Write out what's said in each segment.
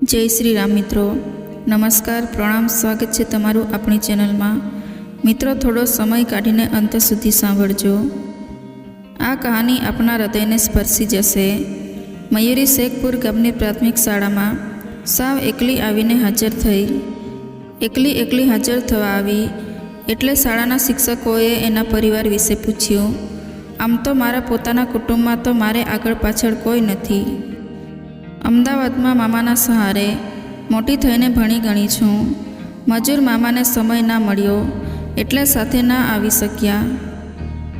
જય શ્રી રામ મિત્રો, નમસ્કાર, પ્રણામ, સ્વાગત છે તમારું આપણી ચેનલમાં। મિત્રો, થોડો સમય કાઢીને અંત સુધી સાંભળજો। આ કહાની આપણા હૃદયને સ્પર્શી જશે। મયુરી શેખપુર ગામની પ્રાથમિક શાળામાં સાવ એકલી આવીને હાજર થઈ। એકલી હાજર થવા આવી એટલે શાળાના શિક્ષકોએ એના પરિવાર વિશે પૂછ્યું। આમ તો મારા પોતાના કુટુંબમાં તો મારે આગળ પાછળ કોઈ નથી। અમદાવાદમાં મામાના સહારે મોટી થઈને ભણી ગણી છું। મજૂર મામાને સમય ના મળ્યો એટલે સાથે ના આવી શક્યા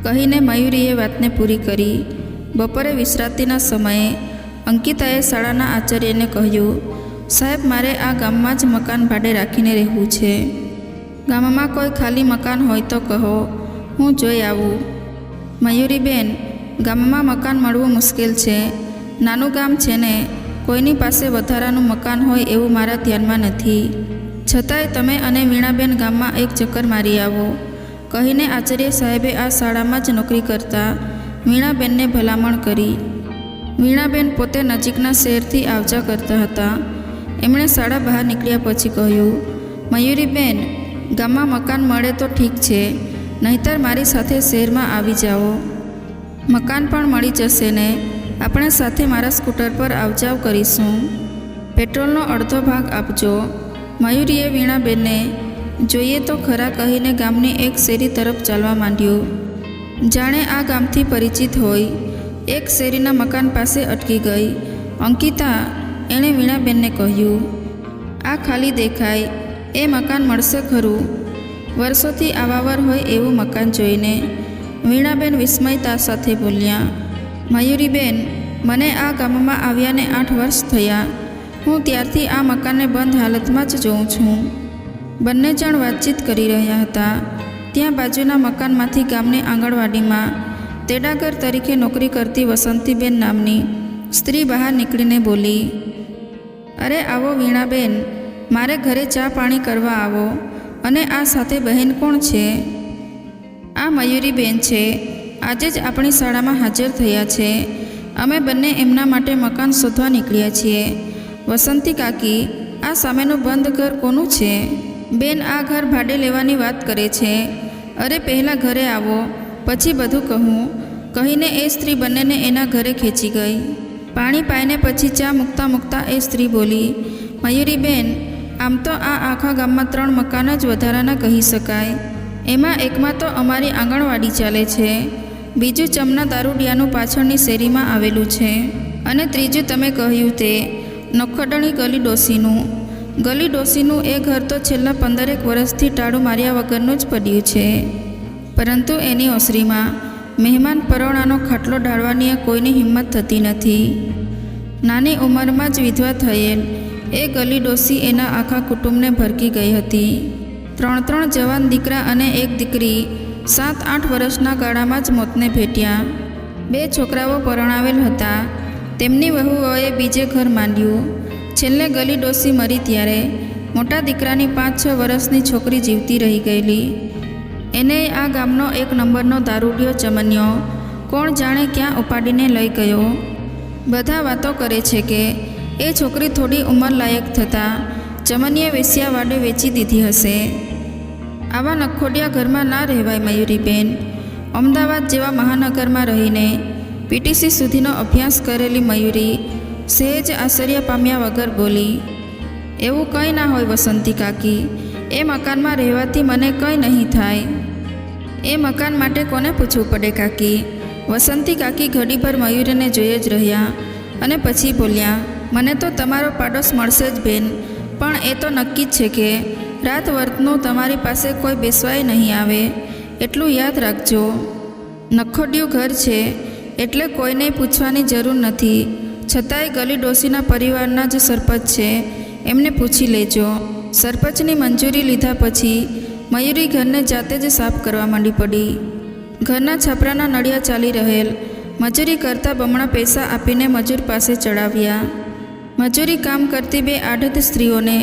કહીને મયુરીએ વાતને પૂરી કરી। બપોરે વિશ્રાંતિના સમયે અંકિતાએ શાળાના આચાર્યને કહ્યું, સાહેબ, મારે આ ગામમાં જ મકાન ભાડે રાખીને રહેવું છે। ગામમાં કોઈ ખાલી મકાન હોય તો કહો, હું જોઈ આવું। મયુરીબેન, ગામમાં મકાન મળવું મુશ્કેલ છે। નાનું ગામ છે ને કોઈની પાસે વધારાનું મકાન હોય એવું મારા ધ્યાનમાં નથી। છતાંય તમે અને વીણાબેન ગામમાં એક ચક્કર મારી આવો કહીને આચાર્ય સાહેબે આ શાળામાં જ નોકરી કરતા વીણાબેનને ભલામણ કરી। વીણાબેન પોતે નજીકના શહેરથી આવજા કરતા હતા। એમણે શાળા બહાર નીકળ્યા પછી કહ્યું, મયુરીબેન, ગામમાં મકાન મળે તો ઠીક છે, નહીંતર મારી સાથે શહેરમાં આવી જાઓ। મકાન પણ મળી જશે ને આપણે સાથે મારા સ્કૂટર પર આવજાવ કરીશું। પેટ્રોલનો અડધો ભાગ આપજો। મયુરીએ વીણાબેનને જોઈએ તો ખરા કહીને ગામની એક શેરી તરફ ચાલવા માંડ્યું। જાણે આ ગામથી પરિચિત હોય। એક શેરીના મકાન પાસે અટકી ગઈ। અંકિતા, એણે વીણાબેનને કહ્યું, આ ખાલી દેખાય, એ મકાન મળશે ખરું? વર્ષોથી આવાવર હોય એવું મકાન જોઈને વીણાબેન વિસ્મયતા સાથે બોલ્યા, મયુરીબેન, મને આ ગામમાં આવ્યાને 8 વર્ષ થયા। હું ત્યારથી આ મકાનને બંધ હાલતમાં જ જોઉં છું। બંને જણ વાતચીત કરી રહ્યા હતા ત્યાં બાજુના મકાનમાંથી ગામની આંગણવાડીમાં તેડાગર તરીકે નોકરી કરતી વસંતીબેન નામની સ્ત્રી બહાર નીકળીને બોલી, અરે આવો વીણાબેન, મારે ઘરે ચા પાણી કરવા આવો। અને આ સાથે બહેન કોણ છે? આ મયુરીબેન છે, આજે જ આપણી શાળામાં હાજર થયા છે। અમે બંને એમના માટે મકાન શોધવા નીકળ્યા છીએ। વસંતી કાકી, આ સામેનું બંધ ઘર કોનું છે? બેન, આ ઘર ભાડે લેવાની વાત કરે છે। અરે પહેલાં ઘરે આવો, પછી બધું કહું કહીને એ સ્ત્રી બંનેને એના ઘરે ખેંચી ગઈ। પાણી પાઈને પછી ચા મૂકતા એ સ્ત્રી બોલી, મયુરીબેન, આમ તો આ આખા ગામમાં 3 મકાન જ વધારાના કહી શકાય। એમાં એકમાં તો અમારી આંગણવાડી ચાલે છે, બીજું ચમના દારૂડિયાનું પાછળની શેરીમાં આવેલું છે, અને ત્રીજું તમે કહ્યું તે નખોડણી ગલી ડોસીનું એ ઘર તો છેલ્લા 15 વર્ષથી ટાળું માર્યા વગરનું જ પડ્યું છે। પરંતુ એની ઓસરીમાં મહેમાન પરોણાનો ખાટલો ઢાળવાની કોઈની હિંમત થતી નથી। નાની ઉંમરમાં જ વિધવા થયેલ એ ગલી ડોસી એના આખા કુટુંબને ભરકી ગઈ હતી। 3 જવાન દીકરા અને એક દીકરી 7-8 વર્ષના ગાળામાં જ મોતને ભેટ્યા। 2 છોકરાઓ પરણાવેલ હતા। તેમની વહુઓએ બીજે ઘર માંડ્યું। છેલ્લે ગલી ડોસી મરી ત્યારે મોટા દીકરાની 5-6 વર્ષની છોકરી જીવતી રહી ગયેલી। એને આ ગામનો 1 નંબરનો દારૂડિયો ચમન્યો કોણ જાણે ક્યાં ઉપાડીને લઈ ગયો। બધા વાતો કરે છે કે એ છોકરી થોડી ઉંમર લાયક થતાં ચમનીએ વેશ્યાવાડે વેચી દીધી હશે। આવા નખોડિયા ઘરમાં ના રહેવાય મયુરીબેન। અમદાવાદ જેવા મહાનગરમાં રહીને પીટીસી સુધીનો અભ્યાસ કરેલી મયુરી સહેજ આશ્ચર્ય પામ્યા વગર બોલી, એવું કંઈ ના હોય વસંતી કાકી, એ મકાનમાં રહેવાથી મને કંઈ નહીં થાય। એ મકાન માટે કોને પૂછવું પડે કાકી? વસંતી કાકી ઘડીભર મયુરીને જોઈ જ રહ્યા અને પછી બોલ્યા, મને તો તમારો પાડોશ મળશે જ બેન, પણ એ તો નક્કી જ છે કે રાત વર્તનું તમારી પાસે કોઈ બેસવાય નહીં આવે, એટલું યાદ રાખજો। નખોડિયું ઘર છે એટલે કોઈને પૂછવાની જરૂર નથી, છતાંય ગલી ડોસીના પરિવારના જ સરપંચ છે, એમને પૂછી લેજો। સરપંચની મંજૂરી લીધા પછી મયુરી ઘરને જાતે જ સાફ કરવા માંડી પડી। ઘરના છાપરાના નળિયા ચાલી રહેલ, મજૂરી કરતાં બમણા પૈસા આપીને મજૂર પાસે ચડાવ્યા। મજૂરી કામ કરતી 2 આઢત સ્ત્રીઓને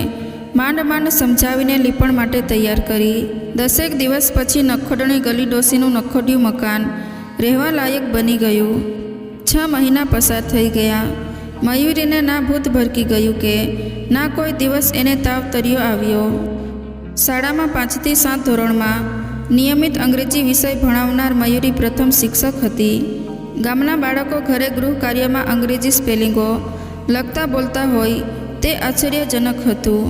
માંડ સમજાવીને લીપણ માટે તૈયાર કરી। 10 દિવસ પછી નખોડણી ગલી ડોસીનું નખોડિયું મકાન રહેવા લાયક બની ગયું। 6 મહિના પસાર થઈ ગયા। મયુરીને ના ભૂત ભરકી ગયું કે ના કોઈ દિવસ એને તાવ તર્યો આવ્યો. શાળામાં 5 થી 7 ધોરણમાં નિયમિત અંગ્રેજી વિષય ભણાવનાર મયુરી પ્રથમ શિક્ષક હતી. ગામના બાળકો ઘરે ગૃહ કાર્યમાં અંગ્રેજી સ્પેલિંગો લખતા બોલતા હોય તે આશ્ચર્યજનક હતું.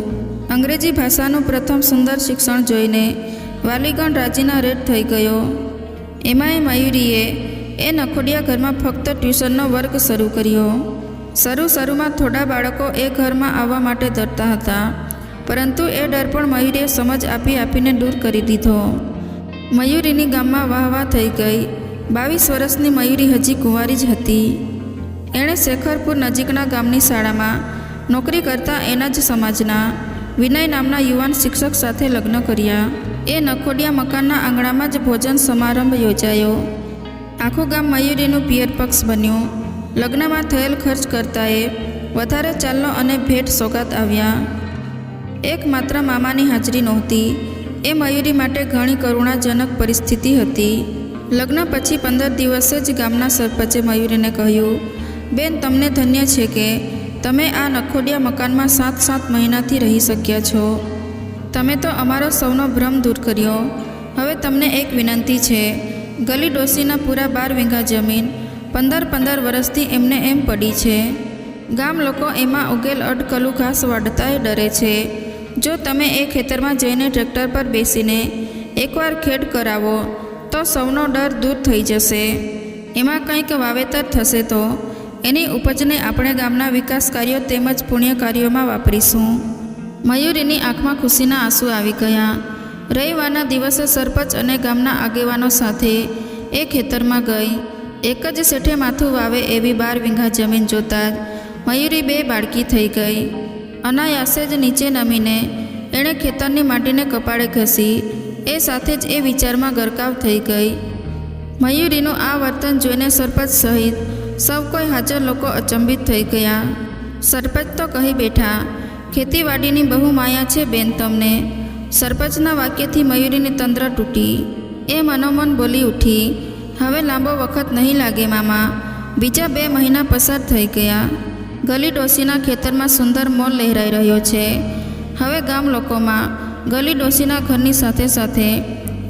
અંગ્રેજી ભાષાનું પ્રથમ સુંદર શિક્ષણ જોઈને વાલીગણ રાજીના રેડ થઈ ગયો. એમાંય મયુરીએ એ નખોડિયા ઘરમાં ફક્ત ટ્યુશનનો વર્ગ શરૂ કર્યો. શરૂમાં થોડા બાળકો એ ઘરમાં આવવા માટે ડરતા હતા, પરંતુ એ ડર પણ મયુરીએ સમજ આપીને દૂર કરી દીધો. મયુરીની ગામમાં વાહ થઈ ગઈ. 22 વર્ષની મયુરી હજી કુંવારી જ હતી. એણે શેખરપુર નજીકના ગામની શાળામાં નોકરી કરતા એના જ સમાજના વિનય નામના યુવાન શિક્ષક સાથે લગ્ન કર્યા. એ નખોડિયા મકાનના આંગણામાં જ ભોજન સમારંભ યોજાયો. આખું ગામ મયુરીનું પિયર પક્ષ બન્યું. લગ્નમાં થયેલ ખર્ચ કરતાંએ વધારે ચાલનો અને ભેટ સોગાદ આવ્યા. એકમાત્ર મામાની હાજરી નહોતી. એ મયુરી માટે ઘણી કરુણાજનક પરિસ્થિતિ હતી. લગ્ન પછી 15 દિવસે જ ગામના સરપંચે મયુરીને કહ્યું, બેન, તમને ધન્ય છે કે તમે આ નખોડિયા મકાનમાં 7 મહિનાથી રહી શક્યા છો. તમે તો અમારો સૌનો ભ્રમ દૂર કર્યો. હવે તમને એક વિનંતી છે. ગલી ડોશીના પૂરા 12 વીઘા જમીન 15 વર્ષથી એમને એમ પડી છે. ગામ લોકો એમાં ઉગેલ અડકલું ઘાસ વાઢતાંય ડરે છે. જો તમે એ ખેતરમાં જઈને ટ્રેક્ટર પર બેસીને એકવાર ખેડ કરાવો તો સૌનો ડર દૂર થઈ જશે. એમાં કંઈક વાવેતર થશે તો એની ઉપજને આપણે ગામના વિકાસ કાર્યો તેમજ પુણ્ય કાર્યોમાં વાપરીશું. મયુરીની આંખમાં ખુશીના આંસુ આવી ગયા. રવિવારના દિવસે સરપંચ અને ગામના આગેવાનો સાથે એ ખેતરમાં ગઈ. એક જ શેઠે માથું વાવે એવી 12 વીઘા જમીન જોતાં જ મયુરી બે બાળકી થઈ ગઈ. અનાયાસે જ નીચે નમીને એણે ખેતરની માટીને કપાળે ઘસી એ સાથે જ એ વિચારમાં ગરકાવ થઈ ગઈ. મયુરીનું આ વર્તન જોઈને સરપંચ સહિત સૌ કોઈ હાજર લોકો અચંબિત થઈ ગયા. સરપંચ તો કહી બેઠા, ખેતીવાડીની બહુ માયા છે બેન તમને. સરપંચના વાક્યથી મયુરીની તંદ્ર તૂટી. એ મનોમન બોલી ઉઠી, હવે લાંબો વખત નહીં લાગે મામા. બીજા 2 મહિના પસાર થઈ ગયા. ગલી ડોશીના ખેતરમાં સુંદર મોર લહેરાઈ રહ્યો છે. હવે ગામ લોકોમાં ગલી ડોશીના ઘરની સાથે સાથે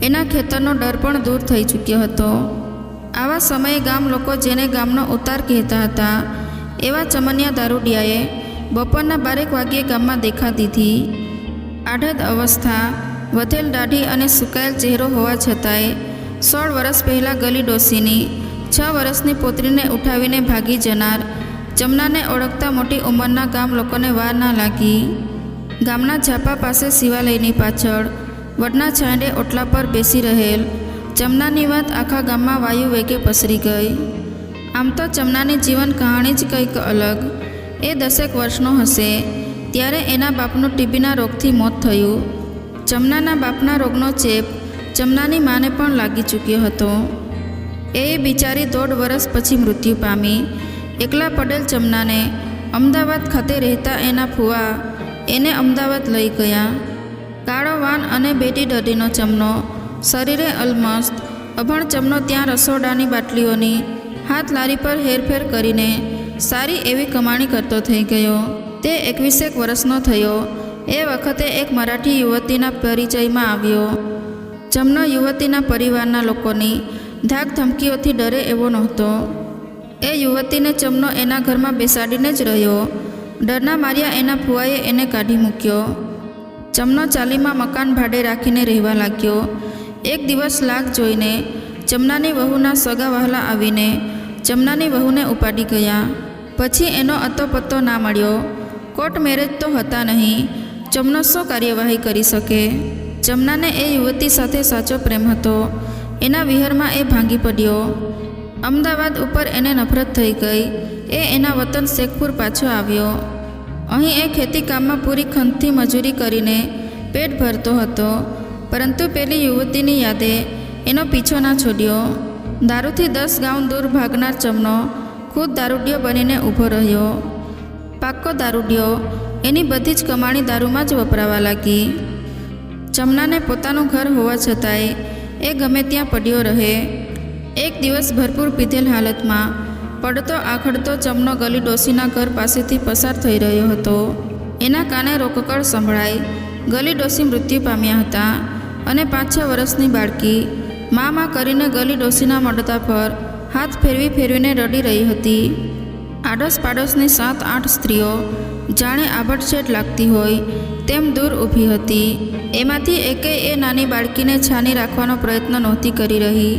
એના ખેતરનો ડર પણ દૂર થઈ ચૂક્યો હતો. આવા સમયે ગામ લોકો જેને ગામનો ઉતાર કહેતા હતા એવા ચમનિયા દારૂડિયાએ બપોરના 12 વાગ્યે ગામમાં દેખા દીધી. આઢત અવસ્થા, વધેલ દાઢી અને સુકાયેલ ચહેરો હોવા છતાંય 16 વર્ષ પહેલાં ગલી ડોશીની 6 વર્ષની પોતરીને ઉઠાવીને ભાગી જનાર જમનાને ઓળખતા મોટી ઉંમરના ગામ લોકોને વાર ના લાગી. ગામના ઝાપા પાસે શિવાલયની પાછળ વડના છાંયડે ઓટલા પર બેસી રહેલ જમનાની વાત આખા ગામમાં વાયુ વેગે પસરી ગઈ. આમ તો જમનાની જીવન કહાણી જ કંઈક અલગ. એ 10 વર્ષનો હશે ત્યારે એના બાપનું ટીબીના રોગથી મોત થયું. જમનાના બાપના રોગનો ચેપ જમનાની માને પણ લાગી ચૂક્યો હતો. એ બિચારી 1.5 વર્ષ પછી મૃત્યુ પામી. એકલા પડેલ જમનાને અમદાવાદ ખાતે રહેતા એના ફુવા એને અમદાવાદ લઈ ગયા. કાળો વાન અને બેટી દર્દીનો ચમનો, શરીરે અલમસ્ત અભણ ચમનો ત્યાં રસોડાની બાટલીઓની હાથ લારી પર હેરફેર કરીને સારી એવી કમાણી કરતો થઈ ગયો. તે 21 વર્ષનો થયો. એ વખતે એક મરાઠી યુવતીના પરિચયમાં આવ્યો. જમનો યુવતીના પરિવારના લોકોની ધાક ધમકીઓથી ડરે એવો નહોતો. એ યુવતીને ચમનો એના ઘરમાં બેસાડીને જ રહ્યો. ડરના માર્યા એના ફુવાએ એને કાઢી મૂક્યો. ચમનો ચાલીમાં મકાન ભાડે રાખીને રહેવા લાગ્યો. એક દિવસ લાગ જોઈને જમનાની વહુના સગા વહાલા આવીને જમનાની વહુને ઉપાડી ગયા. પછી એનો અતોપત્તો ના મળ્યો. કોર્ટ મેરેજ તો હતા નહીં. જમનો શું કાર્યવાહી કરી શકે? જમનાને એ યુવતી સાથે સાચો પ્રેમ હતો. એના વિહરમાં એ ભાંગી પડ્યો. અમદાવાદ ઉપર એને નફરત થઈ ગઈ. એ એના વતન શેખપુર પાછો આવ્યો. અહીં એ ખેતી કામમાં પૂરી ખંતથી મજૂરી કરીને પેટ ભરતો હતો. પરંતુ પેલી યુવતીની યાદે એનો પીછો ના છોડ્યો. દારૂથી 10 ગાઉં દૂર ભાગનાર ચમનો ખુદ દારૂડિયો બનીને ઊભો રહ્યો. પાક્કો દારૂડિયો. એની બધી જ કમાણી દારૂમાં જ વપરાવા લાગી. ચમનાને પોતાનું ઘર હોવા છતાંય એ ગમે ત્યાં પડ્યો રહે. એક દિવસ ભરપૂર પીધેલ હાલતમાં પડતો આખડતો ચમનો ગલી ડોશીના ઘર પાસેથી પસાર થઈ રહ્યો હતો. એના કાને રોકકળ સંભળાઈ. ગલી ડોશી મૃત્યુ પામ્યા હતા અને 5-6 વર્ષની બાળકી મા કરીને ગલી ડોશીના મડતા પર હાથ ફેરવીને રડી રહી હતી. આડોશ પાડોશની 7-8 સ્ત્રીઓ જાણે આભડછેટ લાગતી હોય તેમ દૂર ઊભી હતી. એમાંથી એકેય એ નાની બાળકીને છાની રાખવાનો પ્રયત્ન નહોતી કરી રહી.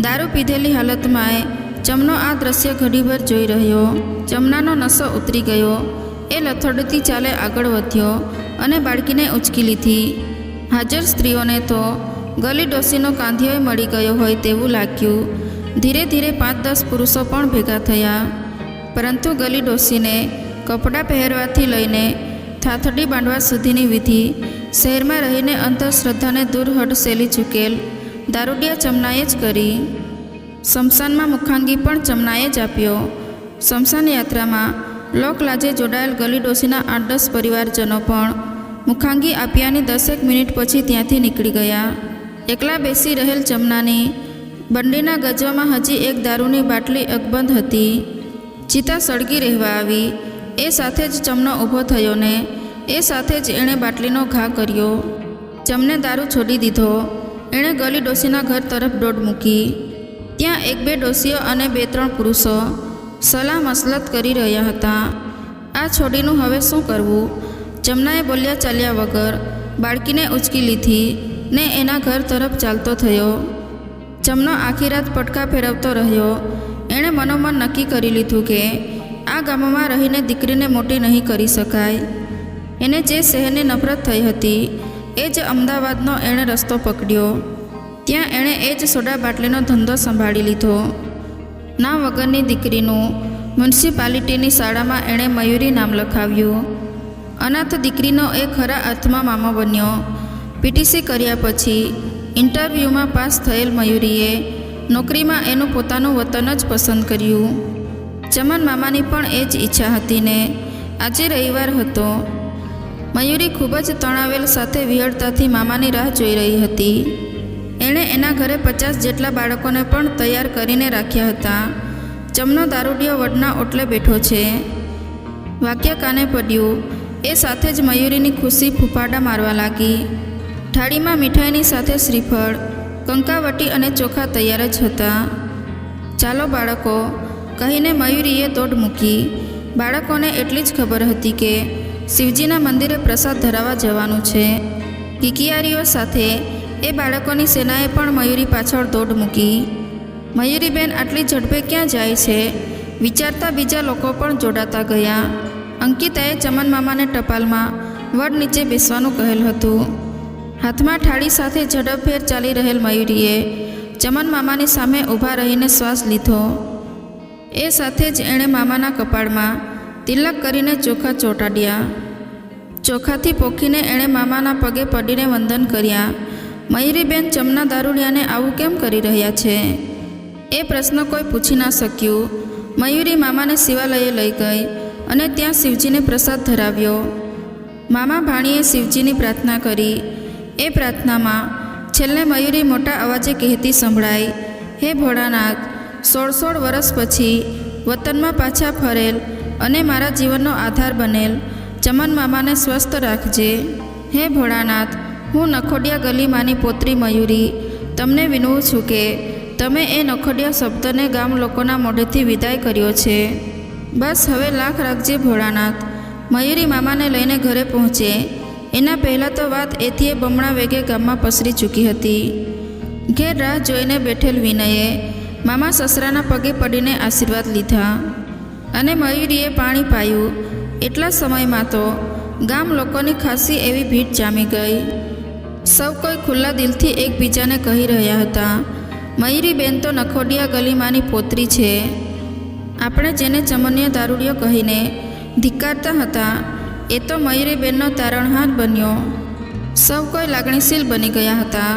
દારૂ પીધેલી હાલતમાં ચમનો આ દ્રશ્ય ઘડીભર જોઈ રહ્યો. ચમનાનો નશો ઉતરી ગયો. એ લથડતી ચાલે આગળ વધ્યો અને બાળકીને ઉંચકી લીધી. હાજર સ્ત્રીઓને તો ગલી ડોશીનો કાંધિયોય મળી ગયો હોય તેવું લાગ્યું. ધીરે ધીરે 5-10 પુરુષો પણ ભેગા થયા. પરંતુ ગલી ડોશીને કપડાં પહેરવાથી લઈને થાથડી બાંધવા સુધીની વિધિ શહેરમાં રહીને અંધશ્રદ્ધાને દૂર હડસેલી ચૂકેલ દારૂડિયા ચમનાએ જ કરી. સ્મશાનમાં મુખાંગી પણ ચમનાએ જ આપ્યો. સ્મશાન યાત્રામાં લોકલાજે જોડાયેલ ગલી ડોશીના 8-10 પરિવારજનો પણ મુખાંગી આપ્યાની 10 મિનિટ પછી ત્યાંથી નીકળી ગયા. એકલા બેસી રહેલ ચમનાની બંડીના ગજવામાં હજી એક દારૂની બાટલી અકબંધ હતી. ચિતા સળગી રહેવા આવી. એ સાથે જ ચમનો ઊભો થયો ને એ સાથે જ એણે બાટલીનો ઘા કર્યો. ચમને દારૂ છોડી દીધો. એણે ગલી ડોશીના ઘર તરફ દોડ મૂકી. ત્યાં 1-2 ડોશીઓ અને 2-3 પુરુષો સલાહ મસલત કરી રહ્યા હતા. આ છોડીનું હવે શું કરવું? ચમનાએ બોલ્યા ચાલ્યા વગર બાળકીને ઉંચકી લીધી ને એના ઘર તરફ ચાલતો થયો. ચમનો આખી રાત પટકા ફેરવતો રહ્યો. એણે મનોમન નક્કી કરી લીધું કે આ ગામમાં રહીને દીકરીને મોટી નહીં કરી શકાય. એને જે શહેરની નફરત થઈ હતી એ જ અમદાવાદનો એણે રસ્તો પકડ્યો. ત્યાં એણે એ જ સોડા બાટલીનો ધંધો સંભાળી લીધો. નામ વગરની દીકરીનું મ્યુનિસિપાલિટીની શાળામાં એણે મયુરી નામ લખાવ્યું. અનાથ દીકરીનો એ ખરા અર્થમાં મામો બન્યો. પીટીસી કર્યા પછી ઇન્ટરવ્યૂમાં પાસ થયેલ મયુરીએ નોકરીમાં એનું પોતાનું વતન જ પસંદ કર્યું. ચમન મામાની પણ એ જ ઈચ્છા હતી ને આજે રવિવાર હતો. મયુરી ખૂબ જ તણાવેલ સાથે વિહળતાથી મામાની રાહ જોઈ રહી હતી. એણે એના ઘરે 50 જેટલા બાળકોને પણ તૈયાર કરીને રાખ્યા હતા. ચમનો દારૂડિયો વડના ઓટલે બેઠો છે. વાક્ય કાને પડ્યું એ સાથે જ મયુરીની ખુશી ફૂફાડા મારવા લાગી. થાળીમાં મીઠાઈની સાથે શ્રીફળ, કંકાવટી અને ચોખા તૈયાર જ હતા. ચાલો બાળકો કહીને મયુરીએ દોડ મૂકી. બાળકોને એટલી જ ખબર હતી કે શિવજીના મંદિરે પ્રસાદ ધરાવવા જવાનું છે. કિકિયારીઓ સાથે એ બાળકોની સેનાએ પણ મયુરી પાછળ દોડ મૂકી. મયુરીબેન આટલી ઝડપે ક્યાં જાય છે વિચારતા બીજા લોકો પણ જોડાતા ગયા. અંકિતાએ ચમન મામાને ટપાલમાં વડ નીચે બેસવાનું કહેલ હતું. હાથમાં થાળી સાથે ઝડપભેર ચાલી રહેલ મયુરીએ ચમન મામાની સામે ઊભા રહીને શ્વાસ લીધો. એ સાથે જ એણે મામાના કપાળમાં તિલક કરીને ચોખા ચોંટાડ્યા. ચોખાથી પોખીને એણે મામાના પગે પડીને વંદન કર્યા. મયુરીબેન ચમના દારૂડિયાને આવું કેમ કરી રહ્યા છે એ પ્રશ્ન કોઈ પૂછી ના શક્યું. મયુરી મામાને શિવાલયે લઈ ગઈ અને ત્યાં શિવજીને પ્રસાદ ધરાવ્યો. મામા ભાણીએ શિવજીની પ્રાર્થના કરી. એ પ્રાર્થનામાં છેલ્લે મયુરી મોટા અવાજે કહેતી સંભળાઈ, હે ભોળાનાથ, 16 વર્ષ પછી વતનમાં પાછા ફરેલ અને મારા જીવનનો આધાર બનેલ ચમન મામાને સ્વસ્થ રાખજે. હે ભોળાનાથ, હું નખોડિયા ગલીમાંની પોતરી મયુરી તમને વિનવું છું કે તમે એ નખોડિયા શબ્દને ગામ લોકોના મોઢેથી વિદાય કર્યો છે. બસ હવે લાખ રાખજે ભોળાનાથ. મયુરી મામાને લઈને ઘરે પહોંચે એના પહેલાં તો વાત એથીએ બમણા વેગે ગામમાં પસરી ચૂકી હતી. ઘેર રાહ જોઈને બેઠેલ વિનયે મામા સસરાના પગે પડીને આશીર્વાદ લીધા અને મયુરીએ પાણી પાયું. એટલા સમયમાં તો ગામ લોકોની ખાસી એવી ભીડ જામી ગઈ. સૌ કોઈ ખુલ્લા દિલથી એકબીજાને કહી રહ્યા હતા, મયુરીબેન તો નખોડિયા ગલીમાંની પોતરી છે. આપણે જેને ચમનિયા દારૂડિયો કહીને ધિક્કારતા હતા એ તો મયુરીબેનનો તારણહાર બન્યો. સૌ કોઈ લાગણીશીલ બની ગયા હતા.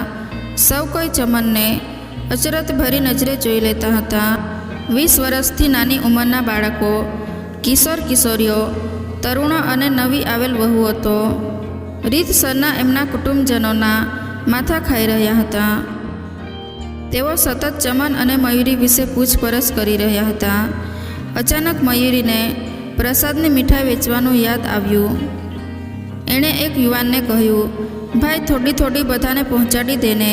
સૌ કોઈ ચમનને અચરત ભરી નજરે જોઈ લેતા હતા. 20 વર્ષથી નાની ઉંમરના બાળકો, કિશોર કિશોરીઓ, તરુણો અને નવી આવેલ વહુઓ તો રીતસરના એમના કુટુંબજનોના માથા ખાઈ રહ્યા હતા. તેઓ સતત ચમન અને મયુરી વિશે પૂછપરછ કરી રહ્યા હતા. અચાનક મયુરીને પ્રસાદની મીઠાઈ વેચવાનું યાદ આવ્યું. એણે એક યુવાનને કહ્યું, ભાઈ થોડી થોડી બધાને પહોંચાડી દેને.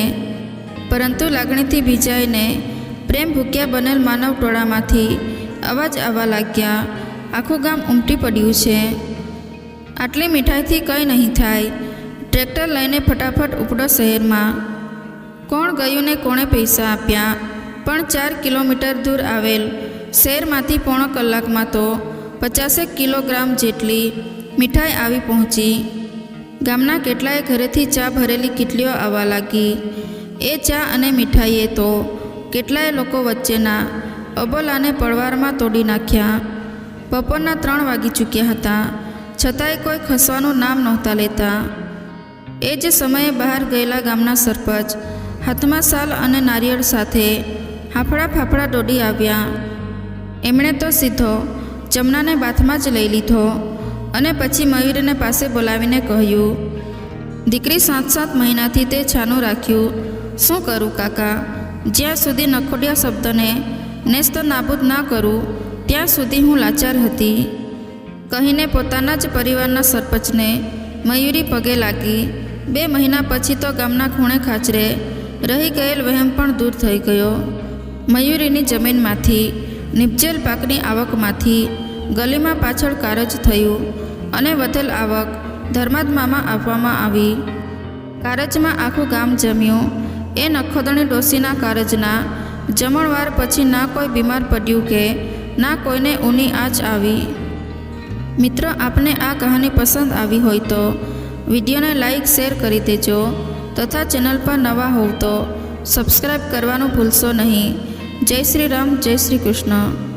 પરંતુ લાગણીથી ભીંજાઈને પ્રેમ ભૂખ્યા બનેલ માનવ ટોળામાંથી અવાજ આવવા લાગ્યા, આખું ગામ ઉમટી પડ્યું છે. આટલી મીઠાઈથી કંઈ નહીં થાય. ટ્રેક્ટર લઈને ફટાફટ ઉપડો શહેરમાં. કોણ ગયું ને કોણે પૈસા આપ્યા, પણ 4 કિલોમીટર દૂર આવેલ શહેરમાંથી પોણો કલાકમાં તો 50 કિલોગ્રામ જેટલી મીઠાઈ આવી પહોંચી. ગામના કેટલાય ઘરેથી ચા ભરેલી કીટલીઓ આવવા લાગી. એ ચા અને મીઠાઈએ તો કેટલાય લોકો વચ્ચેના અબોલાને પડવારમાં તોડી નાખ્યા. બપોરના 3 વાગી ચૂક્યા હતા, છતાંય કોઈ ખસવાનું નામ નહોતા લેતા. એ જ સમયે બહાર ગયેલા ગામના સરપંચ હાથમાં સાલ અને નારિયેળ સાથે હાફળા ફાફડા દોડી આવ્યા. એમણે તો સીધો જમનાને બાથમાં જ લઈ લીધો અને પછી મયુરીને પાસે બોલાવીને કહ્યું, દીકરી 7 મહિનાથી તે છાનું રાખ્યું. શું કરું કાકા? જ્યાં સુધી નખોડિયા શબ્દને નેસ્ત નાબૂદ ના કરું ત્યાં સુધી હું લાચાર હતી. કહીને પોતાના જ પરિવારના સરપંચને મયુરી પગે લાગી. 2 મહિના પછી તો ગામના ખૂણે ખાચરે રહી ગયેલ વહેમ પણ દૂર થઈ ગયો. મયુરીની જમીનમાંથી નિપજેલ પાકની આવકમાંથી ગલીમાં પાછળ કારજ થયું અને વધેલ આવક ધર્માદ મામા આપવામાં આવી. કારજમાં આખું ગામ જમ્યું. એ નખોદણી ડોસીના કારજના જમણવાર પછી ના કોઈ બીમાર પડ્યું કે ના કોઈને ઊની આંચ આવી. મિત્રો, આપને આ કહાની પસંદ આવી હોય તો વિડીયોને લાઈક શેર કરી દેજો તથા ચેનલ પર નવા હોવ તો સબસ્ક્રાઈબ કરવાનું ભૂલશો નહીં. જય શ્રી રામ, જય શ્રી કૃષ્ણ.